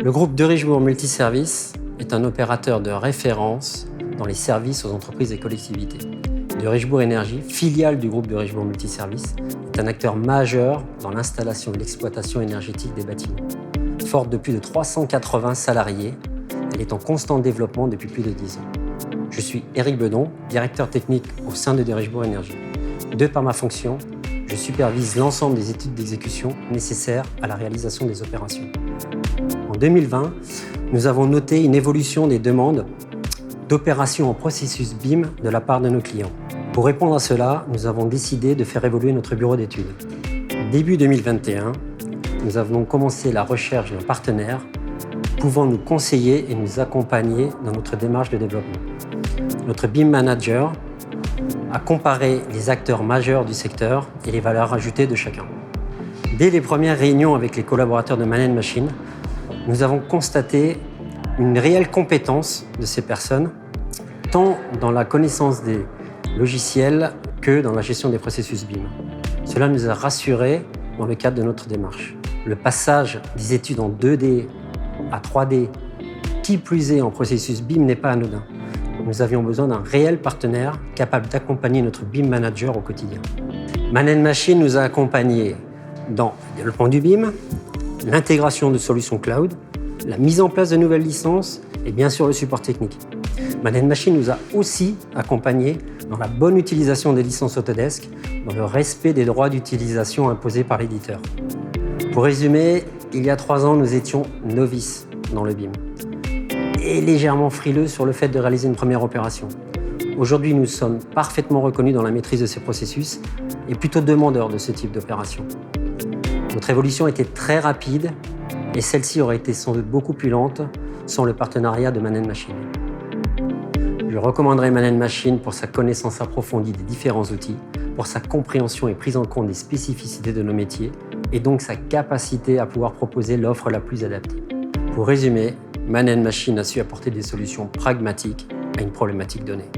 Le groupe Derichebourg Multiservices est un opérateur de référence dans les services aux entreprises et collectivités. Derichebourg Énergie, filiale du groupe Derichebourg Multiservices, est un acteur majeur dans l'installation et l'exploitation énergétique des bâtiments. Forte de plus de 380 salariés, elle est en constant développement depuis plus de 10 ans. Je suis Éric Bedon, directeur technique au sein de Derichebourg Énergie. De par ma fonction, je supervise l'ensemble des études d'exécution nécessaires à la réalisation des opérations. En 2020, nous avons noté une évolution des demandes d'opérations en processus BIM de la part de nos clients. Pour répondre à cela, nous avons décidé de faire évoluer notre bureau d'études. Début 2021, nous avons commencé la recherche d'un partenaire pouvant nous conseiller et nous accompagner dans notre démarche de développement. Notre BIM Manager a comparé les acteurs majeurs du secteur et les valeurs ajoutées de chacun. Dès les premières réunions avec les collaborateurs de Man & Machine, nous avons constaté une réelle compétence de ces personnes, tant dans la connaissance des logiciels que dans la gestion des processus BIM. Cela nous a rassurés dans le cadre de notre démarche. Le passage des études en 2D à 3D, qui plus est en processus BIM, n'est pas anodin. Nous avions besoin d'un réel partenaire capable d'accompagner notre BIM Manager au quotidien. Man & Machine nous a accompagnés dans le développement du BIM, l'intégration de solutions cloud, la mise en place de nouvelles licences et bien sûr le support technique. Man & Machine nous a aussi accompagnés dans la bonne utilisation des licences Autodesk, dans le respect des droits d'utilisation imposés par l'éditeur. Pour résumer, il y a 3 ans, nous étions novices dans le BIM et légèrement frileux sur le fait de réaliser une première opération. Aujourd'hui, nous sommes parfaitement reconnus dans la maîtrise de ces processus et plutôt demandeurs de ce type d'opération. Notre évolution était très rapide et celle-ci aurait été sans doute beaucoup plus lente sans le partenariat de Man & Machine. Je recommanderais Man & Machine pour sa connaissance approfondie des différents outils, pour sa compréhension et prise en compte des spécificités de nos métiers et donc sa capacité à pouvoir proposer l'offre la plus adaptée. Pour résumer, Man & Machine a su apporter des solutions pragmatiques à une problématique donnée.